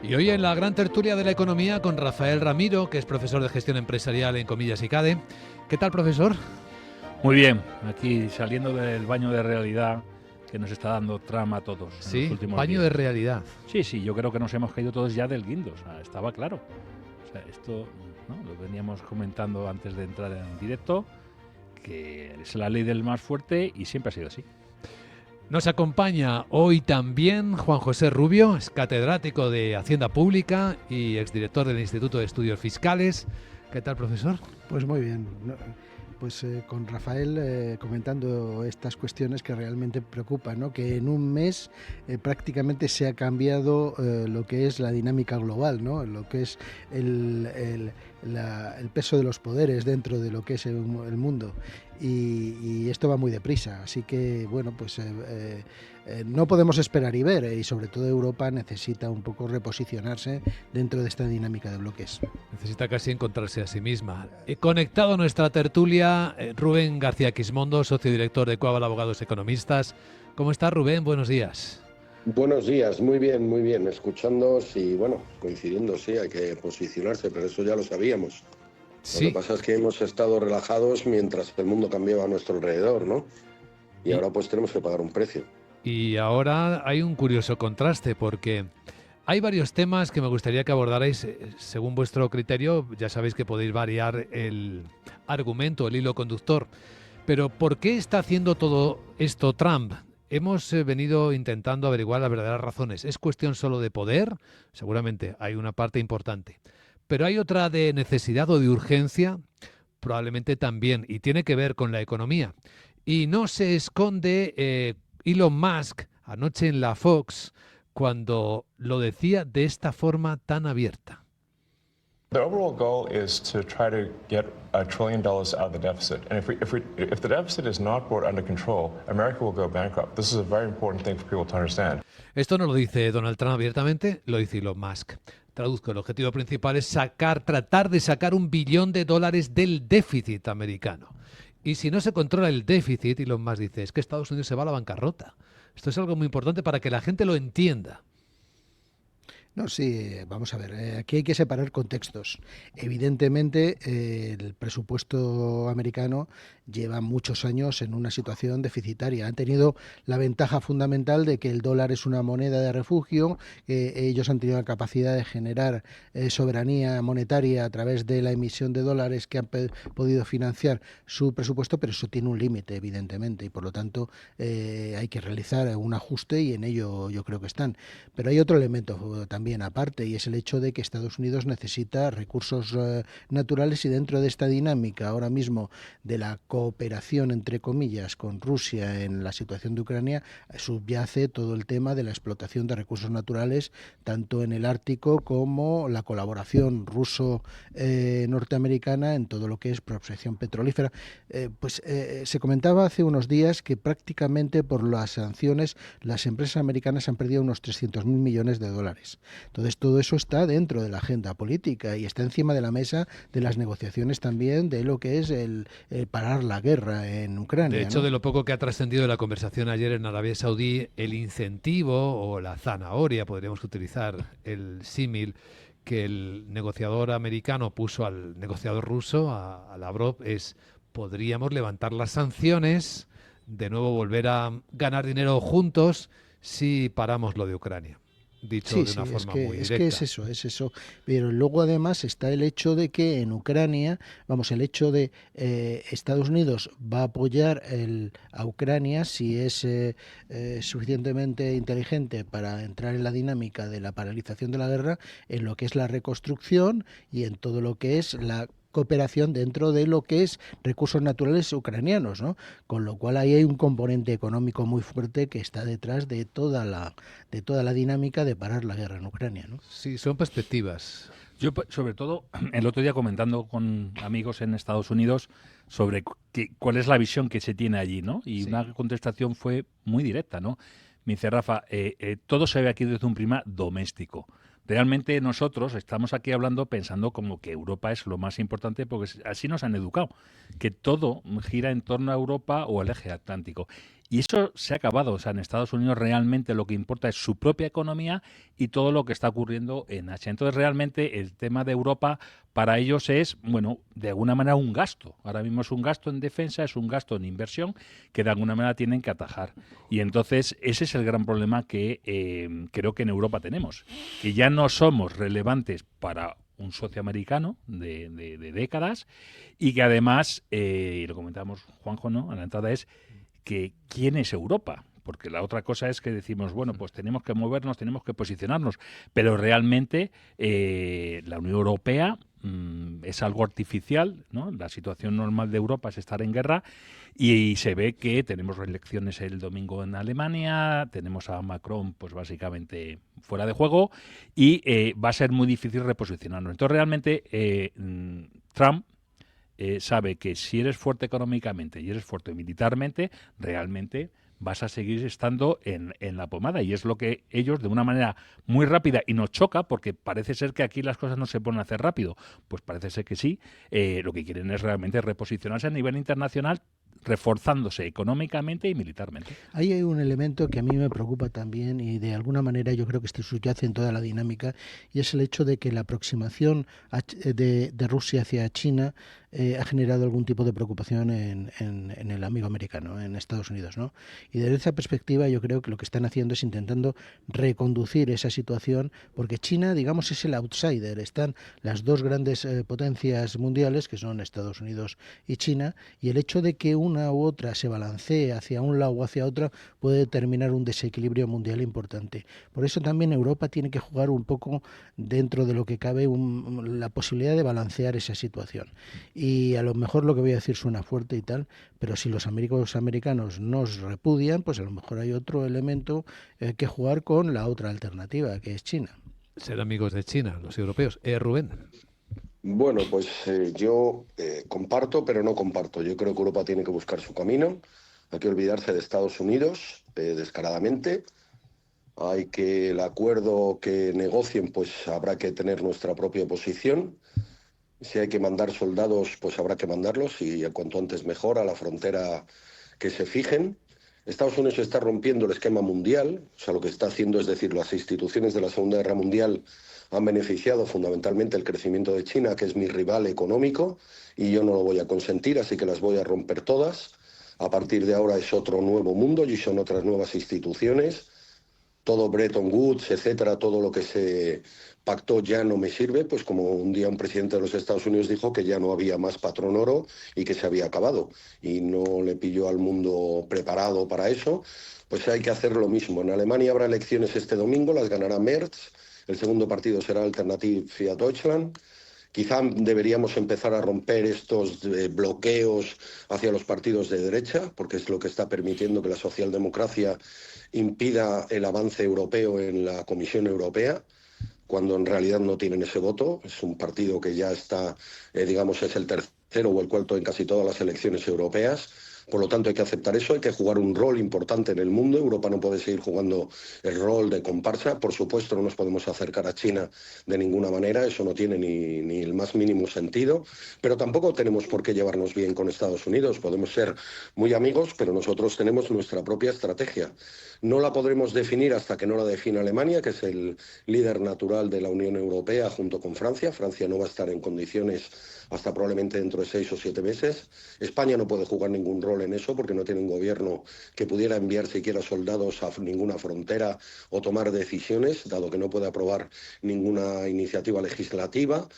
Y hoy en la gran tertulia de la economía con Rafael Ramiro, que es profesor de gestión empresarial en Comillas y CADE. ¿Qué tal, profesor? Muy bien, aquí saliendo del baño de realidad que nos está dando Trump a todos en los Sí, últimos baño días. de realidad. Sí, yo creo que nos hemos caído todos ya del guindo, o sea, estaba claro. O sea, esto, ¿no?, lo veníamos comentando antes de entrar en directo, que es la ley del más fuerte y siempre ha sido así. Nos acompaña hoy también Juan José Rubio, es catedrático de Hacienda Pública y exdirector del Instituto de Estudios Fiscales. ¿Qué tal, profesor? Pues muy bien. Pues con Rafael comentando estas cuestiones que realmente preocupan, ¿no? Que en un mes prácticamente se ha cambiado lo que es la dinámica global, ¿no? Lo que es el peso de los poderes dentro de lo que es el mundo. Y esto va muy deprisa, así que bueno, pues no podemos esperar y ver, y sobre todo Europa necesita un poco reposicionarse dentro de esta dinámica de bloques. Necesita casi encontrarse a sí misma. He conectado a nuestra tertulia Rubén García Quismondo, socio director de Coabal Abogados Economistas. ¿Cómo está, Rubén? Buenos días. Buenos días, muy bien, escuchándoos y bueno, coincidiendo, sí, hay que posicionarse, pero eso ya lo sabíamos. Sí. Lo que pasa es que hemos estado relajados mientras el mundo cambiaba a nuestro alrededor, ¿no? Y ahora pues tenemos que pagar un precio. Y ahora hay un curioso contraste porque hay varios temas que me gustaría que abordarais según vuestro criterio. Ya sabéis que podéis variar el argumento, el hilo conductor. Pero ¿por qué está haciendo todo esto Trump? Hemos venido intentando averiguar las verdaderas razones. ¿Es cuestión solo de poder? Seguramente hay una parte importante. Pero hay otra de necesidad o de urgencia, probablemente también, y tiene que ver con la economía. Y no se esconde Elon Musk anoche en la Fox cuando lo decía de esta forma tan abierta. The overall goal is to try to get $1 trillion out of the deficit. And if the deficit is not brought under control, America will go bankrupt. This is a very important thing for people to understand. Esto no lo dice Donald Trump abiertamente, lo dice Elon Musk. Traduzco, el objetivo principal es tratar de sacar $1 billón del déficit americano. Y si no se controla el déficit, Elon Musk dice, es que Estados Unidos se va a la bancarrota. Esto es algo muy importante para que la gente lo entienda. No, sí, vamos a ver, aquí hay que separar contextos. Evidentemente, el presupuesto americano lleva muchos años en una situación deficitaria. Han tenido la ventaja fundamental de que el dólar es una moneda de refugio, ellos han tenido la capacidad de generar soberanía monetaria a través de la emisión de dólares que han podido financiar su presupuesto, pero eso tiene un límite, evidentemente, y por lo tanto hay que realizar un ajuste y en ello yo creo que están. Pero hay otro elemento también aparte, y es el hecho de que Estados Unidos necesita recursos naturales, y dentro de esta dinámica ahora mismo de la cooperación entre comillas con Rusia en la situación de Ucrania subyace todo el tema de la explotación de recursos naturales tanto en el Ártico como la colaboración ruso-norteamericana en todo lo que es prospección petrolífera. Se comentaba hace unos días que prácticamente por las sanciones las empresas americanas han perdido unos 300.000 millones de dólares. Entonces todo eso está dentro de la agenda política y está encima de la mesa de las negociaciones también de lo que es el parar la guerra en Ucrania. De hecho, ¿no? De lo poco que ha trascendido de la conversación ayer en Arabia Saudí, el incentivo o la zanahoria, podríamos utilizar el símil, que el negociador americano puso al negociador ruso, a Lavrov, es podríamos levantar las sanciones, de nuevo volver a ganar dinero juntos si paramos lo de Ucrania. Dicho de una forma muy directa. Es eso. Pero luego además está el hecho de que en Ucrania, el hecho de Estados Unidos va a apoyar a Ucrania si es suficientemente inteligente para entrar en la dinámica de la paralización de la guerra, en lo que es la reconstrucción y en todo lo que es la cooperación dentro de lo que es recursos naturales ucranianos, ¿no? Con lo cual ahí hay un componente económico muy fuerte que está detrás de toda la dinámica de parar la guerra en Ucrania, ¿no? Sí, son perspectivas. Yo, sobre todo, el otro día comentando con amigos en Estados Unidos sobre cuál es la visión que se tiene allí, ¿no? Y sí, una contestación fue muy directa, ¿no? Me dice, Rafa, todo se ve aquí desde un prisma doméstico. Realmente nosotros estamos aquí hablando pensando como que Europa es lo más importante porque así nos han educado, que todo gira en torno a Europa o al eje atlántico. Y eso se ha acabado. O sea, en Estados Unidos realmente lo que importa es su propia economía y todo lo que está ocurriendo en Asia. Entonces, realmente el tema de Europa para ellos es, bueno, de alguna manera un gasto. Ahora mismo es un gasto en defensa, es un gasto en inversión que de alguna manera tienen que atajar. Y entonces ese es el gran problema que creo que en Europa tenemos, que ya no somos relevantes para un socio americano de décadas y que además, y lo comentábamos Juanjo, ¿no?, a la entrada, es que ¿quién es Europa? Porque la otra cosa es que decimos, bueno, pues tenemos que movernos, tenemos que posicionarnos, pero realmente la Unión Europea es algo artificial, ¿no? La situación normal de Europa es estar en guerra y se ve que tenemos elecciones el domingo en Alemania, tenemos a Macron pues básicamente fuera de juego y va a ser muy difícil reposicionarnos. Entonces realmente Trump sabe que si eres fuerte económicamente y eres fuerte militarmente, realmente vas a seguir estando en la pomada. Y es lo que ellos, de una manera muy rápida, y nos choca, porque parece ser que aquí las cosas no se pueden hacer rápido, pues parece ser que sí, lo que quieren es realmente reposicionarse a nivel internacional, reforzándose económicamente y militarmente. Ahí hay un elemento que a mí me preocupa también y de alguna manera yo creo que subyace en toda la dinámica, y es el hecho de que la aproximación de Rusia hacia China ha generado algún tipo de preocupación en el amigo americano, en Estados Unidos, ¿no? Y desde esa perspectiva yo creo que lo que están haciendo es intentando reconducir esa situación, porque China, digamos, es el outsider. Están las dos grandes potencias mundiales, que son Estados Unidos y China, y el hecho de que una u otra se balancee hacia un lado o hacia otro puede determinar un desequilibrio mundial importante. Por eso también Europa tiene que jugar un poco dentro de lo que cabe la posibilidad de balancear esa situación. Y a lo mejor lo que voy a decir suena fuerte y tal, pero si los americanos nos repudian, pues a lo mejor hay otro elemento que jugar con la otra alternativa, que es China. Ser amigos de China, los europeos. Rubén. Bueno, pues yo comparto, pero no comparto. Yo creo que Europa tiene que buscar su camino. Hay que olvidarse de Estados Unidos descaradamente. Hay que el acuerdo que negocien, pues habrá que tener nuestra propia posición. Si hay que mandar soldados, pues habrá que mandarlos y cuanto antes mejor a la frontera que se fijen. Estados Unidos está rompiendo el esquema mundial, o sea, lo que está haciendo es decir, las instituciones de la Segunda Guerra Mundial han beneficiado fundamentalmente el crecimiento de China, que es mi rival económico, y yo no lo voy a consentir, así que las voy a romper todas. A partir de ahora es otro nuevo mundo y son otras nuevas instituciones. Todo Bretton Woods, etcétera, todo lo que se pactó ya no me sirve, pues como un día un presidente de los Estados Unidos dijo que ya no había más patrón oro y que se había acabado, y no le pilló al mundo preparado para eso, pues hay que hacer lo mismo. En Alemania habrá elecciones este domingo, las ganará Merz, el segundo partido será Alternative für Deutschland. Quizá deberíamos empezar a romper estos bloqueos hacia los partidos de derecha, porque es lo que está permitiendo que la socialdemocracia impida el avance europeo en la Comisión Europea, cuando en realidad no tienen ese voto. Es un partido que ya está, digamos, es el tercero o el cuarto en casi todas las elecciones europeas. Por lo tanto, hay que aceptar eso, hay que jugar un rol importante en el mundo. Europa no puede seguir jugando el rol de comparsa. Por supuesto, no nos podemos acercar a China de ninguna manera, eso no tiene ni el más mínimo sentido. Pero tampoco tenemos por qué llevarnos bien con Estados Unidos. Podemos ser muy amigos, pero nosotros tenemos nuestra propia estrategia. No la podremos definir hasta que no la defina Alemania, que es el líder natural de la Unión Europea junto con Francia. Francia no va a estar en condiciones hasta probablemente dentro de 6 o 7 meses. España no puede jugar ningún rol en eso porque no tiene un gobierno que pudiera enviar siquiera soldados a ninguna frontera o tomar decisiones, dado que no puede aprobar ninguna iniciativa legislativa.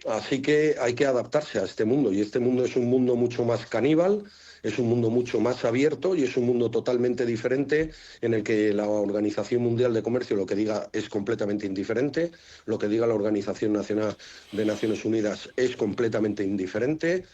Así que hay que adaptarse a este mundo, y este mundo es un mundo mucho más caníbal, es un mundo mucho más abierto y es un mundo totalmente diferente, en el que la Organización Mundial de Comercio lo que diga es completamente indiferente, lo que diga la Organización Nacional de Naciones Unidas es completamente indiferente,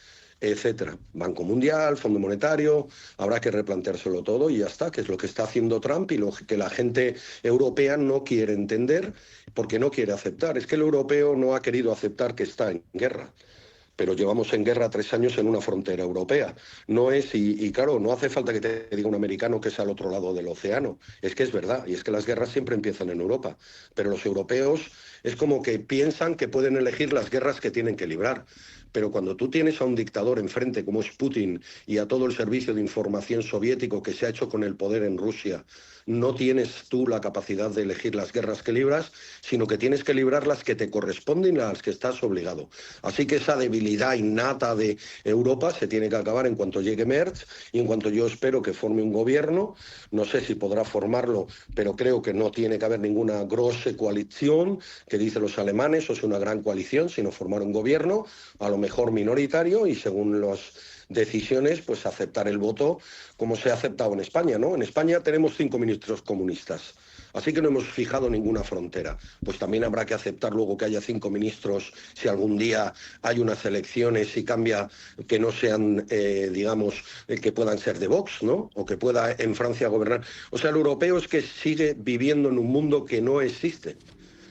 etcétera. Banco Mundial, Fondo Monetario, habrá que replanteárselo todo y ya está, que es lo que está haciendo Trump y lo que la gente europea no quiere entender porque no quiere aceptar. Es que el europeo no ha querido aceptar que está en guerra, pero llevamos en guerra 3 años en una frontera europea. No es, y claro, no hace falta que te diga un americano que es al otro lado del océano. Es que es verdad, y es que las guerras siempre empiezan en Europa. Pero los europeos es como que piensan que pueden elegir las guerras que tienen que librar. pero cuando tú tienes a un dictador enfrente como es Putin y a todo el servicio de información soviético que se ha hecho con el poder en Rusia, no tienes tú la capacidad de elegir las guerras que libras, sino que tienes que librar las que te corresponden y a las que estás obligado. Así que esa debilidad innata de Europa se tiene que acabar en cuanto llegue Merz y en cuanto yo espero que forme un gobierno. No sé si podrá formarlo, pero creo que no tiene que haber ninguna grosse coalición, que dicen los alemanes, o sea, una gran coalición, sino formar un gobierno, a lo mejor minoritario, y según las decisiones, pues aceptar el voto como se ha aceptado en España, ¿no? En España tenemos 5 ministros comunistas, así que no hemos fijado ninguna frontera. Pues también habrá que aceptar luego que haya 5 ministros si algún día hay unas elecciones y cambia, que no sean, que puedan ser de Vox, ¿no? O que pueda en Francia gobernar. O sea, el europeo es que sigue viviendo en un mundo que no existe.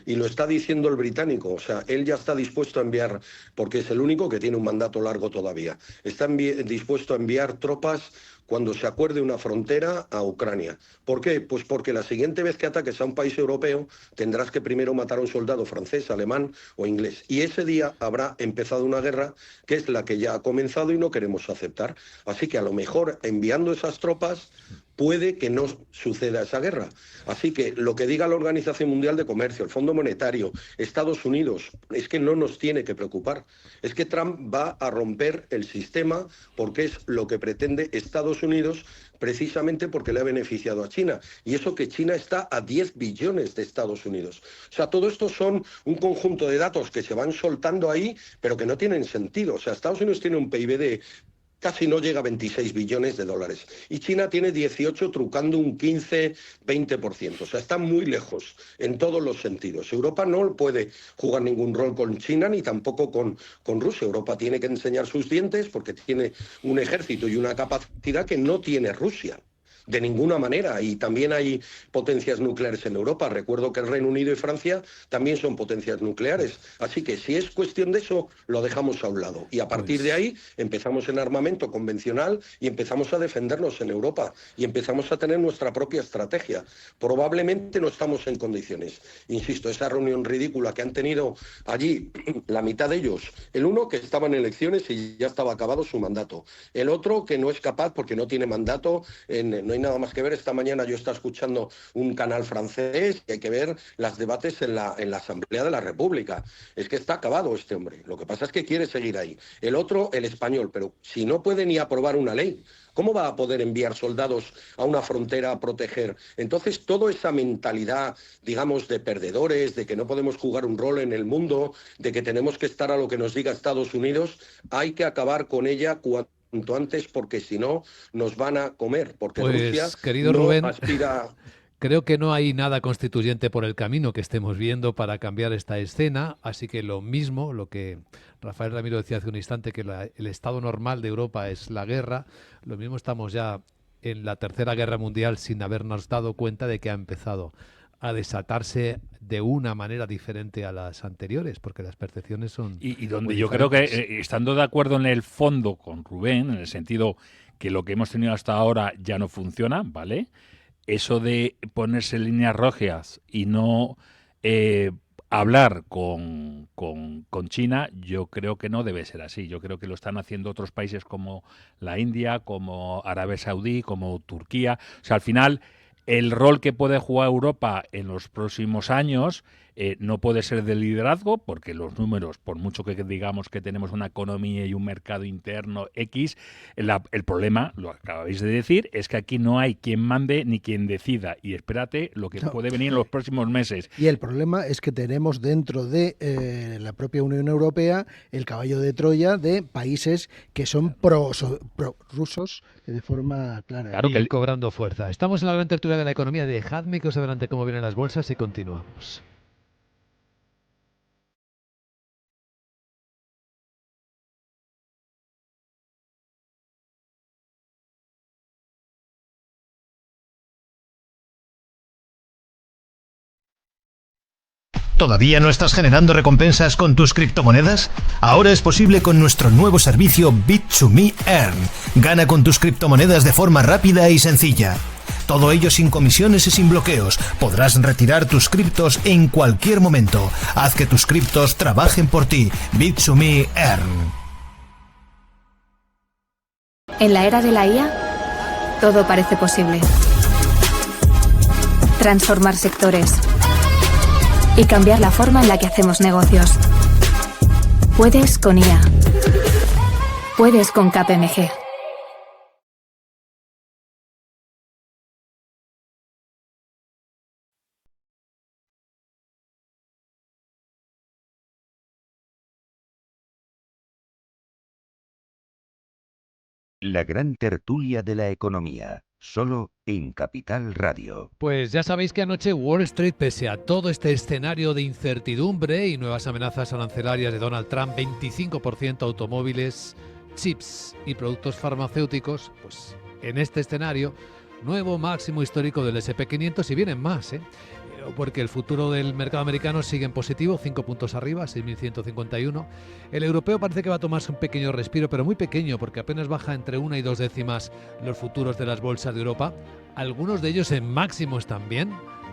Y lo está diciendo el británico, o sea, él ya está dispuesto a enviar, porque es el único que tiene un mandato largo todavía, está dispuesto a enviar tropas cuando se acuerde una frontera a Ucrania. ¿Por qué? Pues porque la siguiente vez que ataques a un país europeo tendrás que primero matar a un soldado francés, alemán o inglés. Y ese día habrá empezado una guerra que es la que ya ha comenzado y no queremos aceptar. Así que a lo mejor enviando esas tropas puede que no suceda esa guerra. Así que lo que diga la Organización Mundial de Comercio, el Fondo Monetario, Estados Unidos, es que no nos tiene que preocupar. Es que Trump va a romper el sistema porque es lo que pretende Estados Unidos, precisamente porque le ha beneficiado a China. Y eso que China está a 10 billones de Estados Unidos. O sea, todo esto son un conjunto de datos que se van soltando ahí, pero que no tienen sentido. O sea, Estados Unidos tiene un PIB de casi no llega a 26 billones de dólares. Y China tiene 18, trucando un 15-20%. O sea, está muy lejos en todos los sentidos. Europa no puede jugar ningún rol con China ni tampoco con Rusia. Europa tiene que enseñar sus dientes porque tiene un ejército y una capacidad que no tiene Rusia. De ninguna manera, y también hay potencias nucleares en Europa. Recuerdo que el Reino Unido y Francia también son potencias nucleares. Así que si es cuestión de eso, lo dejamos a un lado. Y a partir de ahí empezamos en armamento convencional y empezamos a defendernos en Europa y empezamos a tener nuestra propia estrategia. Probablemente no estamos en condiciones. Insisto, esa reunión ridícula que han tenido allí, la mitad de ellos, el uno que estaba en elecciones y ya estaba acabado su mandato, el otro que no es capaz porque no tiene mandato, no hay nada más que ver. Esta mañana yo estaba escuchando un canal francés y hay que ver los debates en la Asamblea de la República. Es que está acabado este hombre. Lo que pasa es que quiere seguir ahí. El otro, el español, pero si no puede ni aprobar una ley, ¿cómo va a poder enviar soldados a una frontera a proteger? Entonces, toda esa mentalidad, digamos, de perdedores, de que no podemos jugar un rol en el mundo, de que tenemos que estar a lo que nos diga Estados Unidos, hay que acabar con ella cuanto antes, porque si no nos van a comer, porque pues, Rusia querido no Rubén, aspira. Creo que no hay nada constituyente por el camino que estemos viendo para cambiar esta escena, así que lo mismo, lo que Rafael Ramiro decía hace un instante, que el estado normal de Europa es la guerra, lo mismo estamos ya en la Tercera Guerra Mundial sin habernos dado cuenta de que ha empezado a desatarse de una manera diferente a las anteriores, porque las percepciones son y donde yo creo que, estando de acuerdo en el fondo con Rubén, en el sentido que lo que hemos tenido hasta ahora ya no funciona, ¿vale? Eso de ponerse líneas rojas y no hablar con China, yo creo que no debe ser así. Yo creo que lo están haciendo otros países como la India, como Arabia Saudí, como Turquía. O sea, al final, el rol que puede jugar Europa en los próximos años no puede ser de liderazgo, porque los números, por mucho que digamos que tenemos una economía y un mercado interno X, el problema, lo acabáis de decir, es que aquí no hay quien mande ni quien decida. Y espérate lo que puede venir en los próximos meses. Y el problema es que tenemos dentro de la propia Unión Europea el caballo de Troya de países que son pro-rusos de forma clara. Claro, que cobrando fuerza. Estamos en la gran tertulia de la economía. Dejadme que os adelante cómo vienen las bolsas y continuamos. ¿Todavía no estás generando recompensas con tus criptomonedas? Ahora es posible con nuestro nuevo servicio Bit2Me Earn. Gana con tus criptomonedas de forma rápida y sencilla. Todo ello sin comisiones y sin bloqueos. Podrás retirar tus criptos en cualquier momento. Haz que tus criptos trabajen por ti. Bit2Me Earn. En la era de la IA, todo parece posible. Transformar sectores y cambiar la forma en la que hacemos negocios. Puedes con IA. Puedes con KPMG. La gran tertulia de la economía, solo en Capital Radio. Pues ya sabéis que anoche Wall Street, pese a todo este escenario de incertidumbre y nuevas amenazas arancelarias de Donald Trump, 25% automóviles, chips y productos farmacéuticos, pues en este escenario, nuevo máximo histórico del S&P 500 y vienen más, porque el futuro del mercado americano sigue en positivo, 5 puntos arriba, 6.151. El europeo parece que va a tomarse un pequeño respiro, pero muy pequeño, porque apenas baja entre 1 y 2 décimas los futuros de las bolsas de Europa, algunos de ellos en máximos también,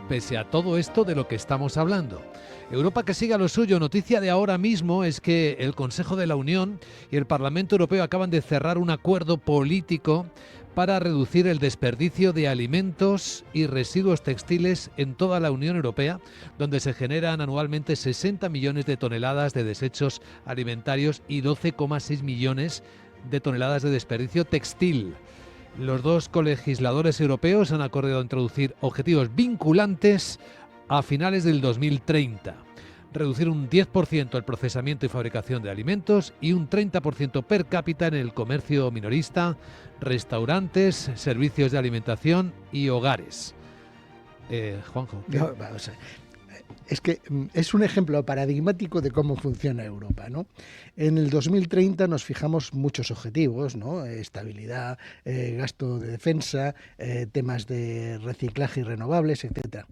pese a todo esto de lo que estamos hablando. Europa que siga lo suyo. Noticia de ahora mismo es que el Consejo de la Unión y el Parlamento Europeo acaban de cerrar un acuerdo político para reducir el desperdicio de alimentos y residuos textiles en toda la Unión Europea, donde se generan anualmente 60 millones de toneladas de desechos alimentarios y 12,6 millones de toneladas de desperdicio textil. Los dos colegisladores europeos han acordado introducir objetivos vinculantes a finales del 2030. Reducir un 10% el procesamiento y fabricación de alimentos y un 30% per cápita en el comercio minorista, restaurantes, servicios de alimentación y hogares. Juanjo. No, vamos a ver. Es que es un ejemplo paradigmático de cómo funciona Europa, ¿no? En el 2030 nos fijamos muchos objetivos, ¿no? Estabilidad, gasto de defensa, temas de reciclaje y renovables, etcétera.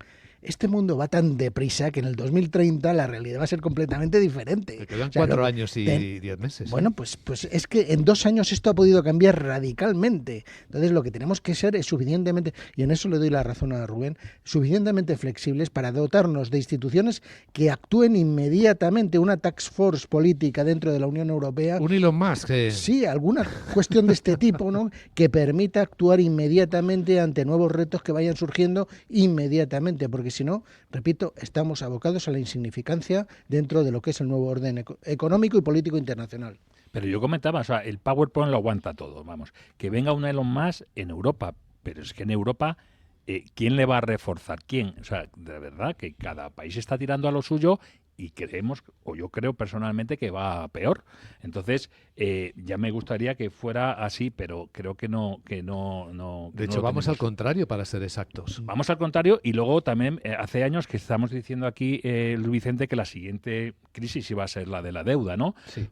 Este mundo va tan deprisa que en el 2030 la realidad va a ser completamente diferente. Te quedan 4 años y 10 meses. Bueno, pues es que en 2 años esto ha podido cambiar radicalmente. Entonces lo que tenemos que ser es suficientemente, y en eso le doy la razón a Rubén, suficientemente flexibles para dotarnos de instituciones que actúen inmediatamente, una task force política dentro de la Unión Europea. Un Elon Musk. Sí, alguna cuestión de este tipo, ¿no? Que permita actuar inmediatamente ante nuevos retos que vayan surgiendo inmediatamente, porque si no, repito, estamos abocados a la insignificancia dentro de lo que es el nuevo orden económico y político internacional. Pero yo comentaba, o sea, el PowerPoint lo aguanta todo, vamos. Que venga un Elon Musk en Europa, pero es que en Europa, ¿quién le va a reforzar? ¿Quién? O sea, de verdad que cada país está tirando a lo suyo y creemos, o yo creo personalmente, que va peor. Entonces, ya me gustaría que fuera así, pero creo que no. De hecho, vamos al contrario, para ser exactos. Vamos al contrario, y luego también hace años que estamos diciendo aquí, Luis Vicente, que la siguiente crisis iba a ser la de la deuda, ¿no? Sí.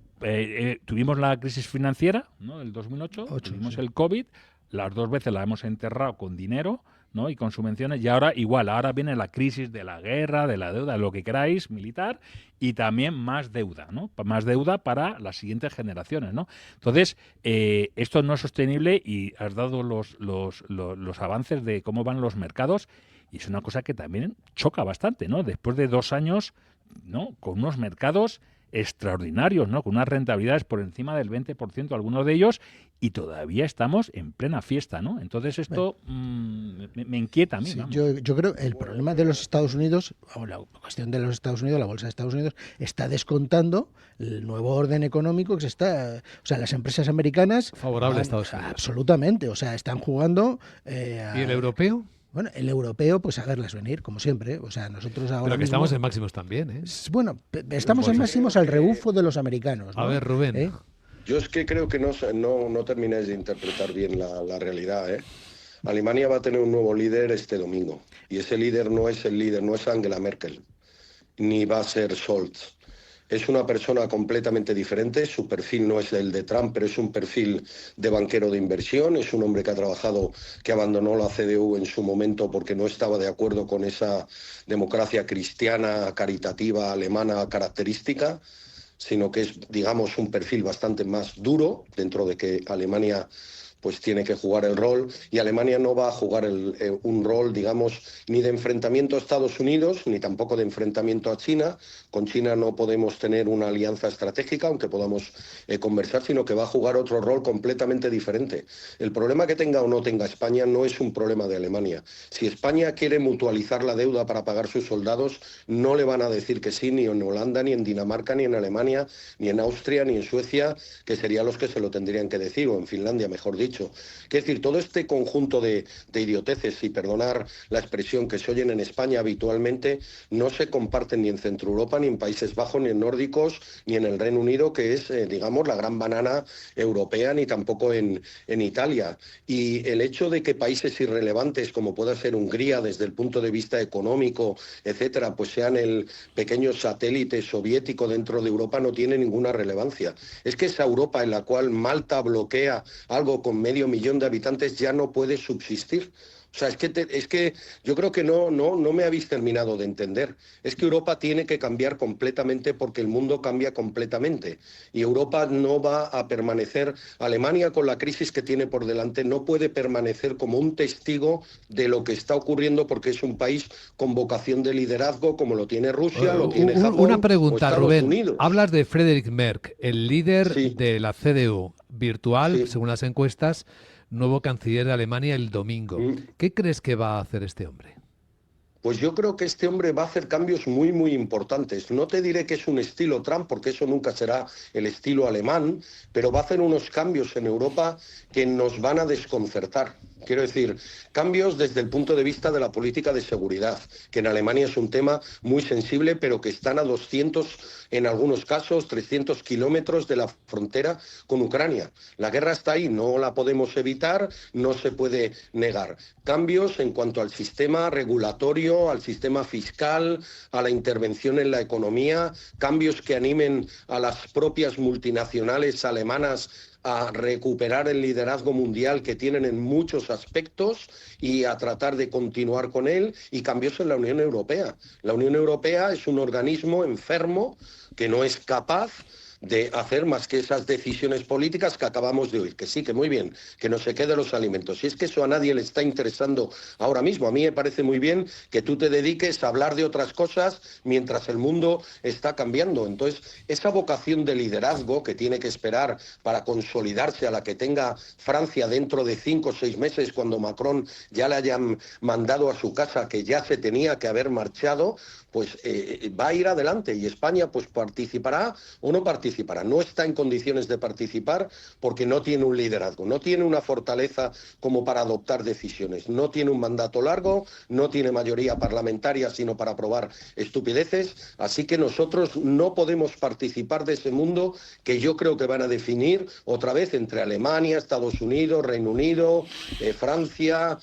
Tuvimos la crisis financiera, ¿no? El 2008, tuvimos sí. el COVID, las 2 veces la hemos enterrado con dinero, ¿no? Y con subvenciones, y ahora igual, ahora viene la crisis de la guerra, de la deuda, de lo que queráis, militar, y también más deuda, ¿no? Más deuda para las siguientes generaciones, ¿no? Entonces, esto no es sostenible y has dado los avances de cómo van los mercados, y es una cosa que también choca bastante, ¿no? Después de 2 años, ¿no? Con unos mercados extraordinarios, ¿no? Con unas rentabilidades por encima del 20%, algunos de ellos, y todavía estamos en plena fiesta, ¿no? Entonces esto me inquieta a mí. Sí, yo creo que el problema de los Estados Unidos, o la cuestión de los Estados Unidos, la bolsa de Estados Unidos, está descontando el nuevo orden económico que se está... O sea, las empresas americanas... Favorable a Estados Unidos. Absolutamente, o sea, están jugando... ¿Y el europeo? Bueno, el europeo, pues a verlas venir, como siempre. O sea, nosotros ahora Pero que mismo, estamos en máximos también, ¿eh? Bueno, estamos en máximos al rebufo de los americanos, ¿no? A ver, Rubén. Yo es que creo que no termináis de interpretar bien la realidad, ¿eh? Alemania va a tener un nuevo líder este domingo. Y ese líder no es Angela Merkel, ni va a ser Scholz. Es una persona completamente diferente, su perfil no es el de Trump, pero es un perfil de banquero de inversión, es un hombre que ha trabajado, que abandonó la CDU en su momento porque no estaba de acuerdo con esa democracia cristiana, caritativa, alemana característica, sino que es, digamos, un perfil bastante más duro, dentro de que Alemania pues tiene que jugar el rol, y Alemania no va a jugar un rol, digamos, ni de enfrentamiento a Estados Unidos, ni tampoco de enfrentamiento a China. Con China no podemos tener una alianza estratégica, aunque podamos conversar, sino que va a jugar otro rol completamente diferente. El problema que tenga o no tenga España no es un problema de Alemania. Si España quiere mutualizar la deuda para pagar sus soldados, no le van a decir que sí, ni en Holanda, ni en Dinamarca, ni en Alemania, ni en Austria, ni en Suecia, que serían los que se lo tendrían que decir, o en Finlandia, mejor dicho. Es decir, todo este conjunto de idioteces, y perdonar la expresión, que se oyen en España habitualmente, no se comparten ni en Centro Europa, ni en Países Bajos, ni en nórdicos, ni en el Reino Unido, que es, digamos, la gran banana europea, ni tampoco en Italia. Y el hecho de que países irrelevantes, como pueda ser Hungría, desde el punto de vista económico, etcétera, pues sean el pequeño satélite soviético dentro de Europa, no tiene ninguna relevancia. Es que esa Europa en la cual Malta bloquea algo con 500 000 de habitantes ya no puede subsistir. O sea, es que yo creo que no me habéis terminado de entender. Es que Europa tiene que cambiar completamente, porque el mundo cambia completamente. Y Europa no va a permanecer. Alemania, con la crisis que tiene por delante, no puede permanecer como un testigo de lo que está ocurriendo, porque es un país con vocación de liderazgo, como lo tiene Rusia, lo tiene Japón. Una pregunta, o Estados Rubén. Unidos. Hablas de Friedrich Merz, el líder Sí. de la CDU, virtual, Sí. según las encuestas, nuevo canciller de Alemania el domingo. ¿Qué crees que va a hacer este hombre? Pues yo creo que este hombre va a hacer cambios muy, muy importantes. No te diré que es un estilo Trump, porque eso nunca será el estilo alemán, pero va a hacer unos cambios en Europa que nos van a desconcertar. Quiero decir, cambios desde el punto de vista de la política de seguridad, que en Alemania es un tema muy sensible, pero que están a 200, en algunos casos, 300 kilómetros de la frontera con Ucrania. La guerra está ahí, no la podemos evitar, no se puede negar. Cambios en cuanto al sistema regulatorio, al sistema fiscal, a la intervención en la economía, cambios que animen a las propias multinacionales alemanas a recuperar el liderazgo mundial que tienen en muchos aspectos y a tratar de continuar con él, y cambios en la Unión Europea. La Unión Europea es un organismo enfermo que no es capaz de hacer más que esas decisiones políticas que acabamos de oír, que sí, que muy bien, que no se queden los alimentos. Y es que eso a nadie le está interesando ahora mismo. A mí me parece muy bien que tú te dediques a hablar de otras cosas mientras el mundo está cambiando. Entonces, esa vocación de liderazgo que tiene que esperar para consolidarse, a la que tenga Francia dentro de 5 o 6 meses, cuando Macron ya le hayan mandado a su casa, que ya se tenía que haber marchado, pues va a ir adelante, y España pues participará o no participará. No está en condiciones de participar porque no tiene un liderazgo, no tiene una fortaleza como para adoptar decisiones, no tiene un mandato largo, no tiene mayoría parlamentaria sino para aprobar estupideces, así que nosotros no podemos participar de ese mundo que yo creo que van a definir otra vez entre Alemania, Estados Unidos, Reino Unido, Francia,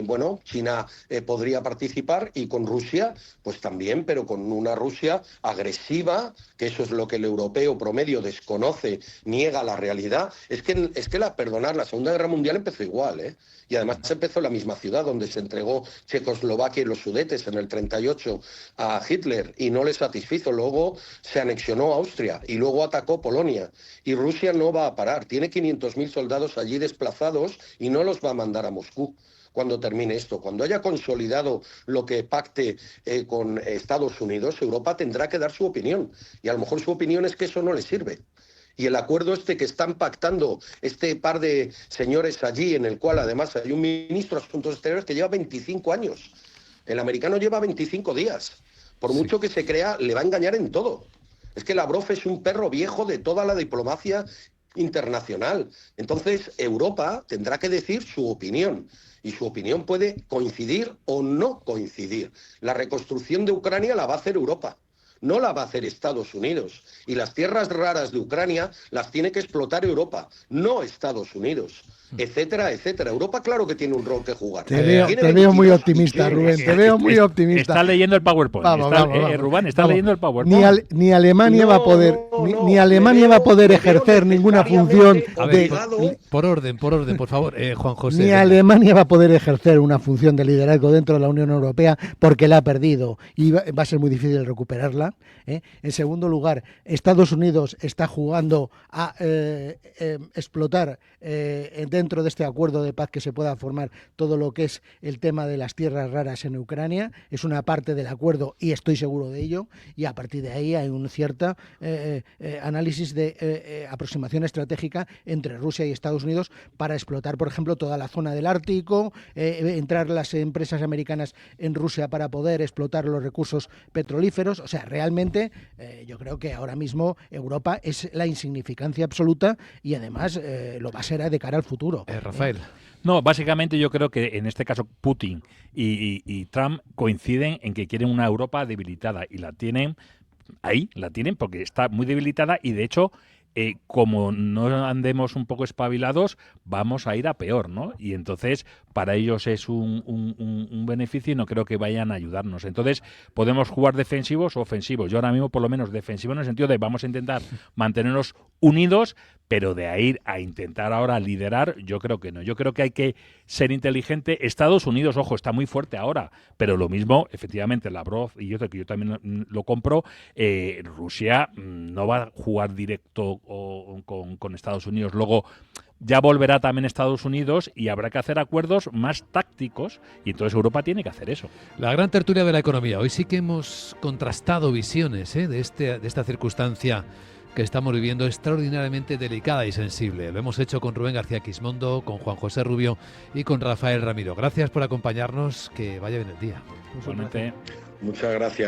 bueno, China podría participar, y con Rusia pues también, pero con una Rusia agresiva, que eso es lo que el europeo promedio desconoce, niega la realidad. Es que perdonar, la Segunda Guerra Mundial empezó igual, ¿eh? Y además se empezó en la misma ciudad donde se entregó Checoslovaquia y los Sudetes en el 38 a Hitler, y no le satisfizo. Luego se anexionó Austria y luego atacó Polonia. Y Rusia no va a parar, tiene 500.000 soldados allí desplazados y no los va a mandar a Moscú. Cuando termine esto, cuando haya consolidado lo que pacte con Estados Unidos, Europa tendrá que dar su opinión. Y a lo mejor su opinión es que eso no le sirve. Y el acuerdo que están pactando este par de señores allí, en el cual además hay un ministro de Asuntos Exteriores que lleva 25 años. El americano lleva 25 días. Por mucho que se crea, le va a engañar en todo. Es que Lavrov es un perro viejo de toda la diplomacia internacional. Entonces, Europa tendrá que decir su opinión. Y su opinión puede coincidir o no coincidir. La reconstrucción de Ucrania la va a hacer Europa, no la va a hacer Estados Unidos. Y las tierras raras de Ucrania las tiene que explotar Europa, no Estados Unidos, etcétera, etcétera. Europa claro que tiene un rol que jugar. Te veo muy optimista, Rubén, te veo muy optimista. Está leyendo el PowerPoint. Vamos. Rubén está leyendo el PowerPoint. Ni Alemania va a poder ni Alemania va a poder ejercer ninguna función A ver, por orden, por favor, Juan José. Ni Alemania va a poder ejercer una función de liderazgo dentro de la Unión Europea porque la ha perdido y va a ser muy difícil recuperarla. En segundo lugar, Estados Unidos está jugando a explotar dentro de este acuerdo de paz que se pueda formar todo lo que es el tema de las tierras raras en Ucrania. Es una parte del acuerdo y estoy seguro de ello, y a partir de ahí hay un cierto análisis de aproximación estratégica entre Rusia y Estados Unidos para explotar, por ejemplo, toda la zona del Ártico, entrar las empresas americanas en Rusia para poder explotar los recursos petrolíferos. O sea, realmente yo creo que ahora mismo Europa es la insignificancia absoluta y además lo va a ser de cara al futuro. Rafael. No, básicamente yo creo que en este caso Putin y Trump coinciden en que quieren una Europa debilitada y la tienen ahí, porque está muy debilitada y de hecho como no andemos un poco espabilados vamos a ir a peor, ¿no? Y entonces para ellos es un beneficio y no creo que vayan a ayudarnos. Entonces podemos jugar defensivos o ofensivos. Yo ahora mismo por lo menos defensivo en el sentido de vamos a intentar mantenernos unidos, pero de ahí a intentar ahora liderar, yo creo que no. Yo creo que hay que ser inteligente. Estados Unidos, ojo, está muy fuerte ahora, pero lo mismo, efectivamente, Lavrov, y yo también lo compro, Rusia no va a jugar directo con Estados Unidos. Luego ya volverá también Estados Unidos y habrá que hacer acuerdos más tácticos y entonces Europa tiene que hacer eso. La gran tertulia de la economía. Hoy sí que hemos contrastado visiones de esta circunstancia que estamos viviendo extraordinariamente delicada y sensible. Lo hemos hecho con Rubén García Quismondo, con Juan José Rubio y con Rafael Ramiro. Gracias por acompañarnos, que vaya bien el día. Igualmente. Muchas gracias.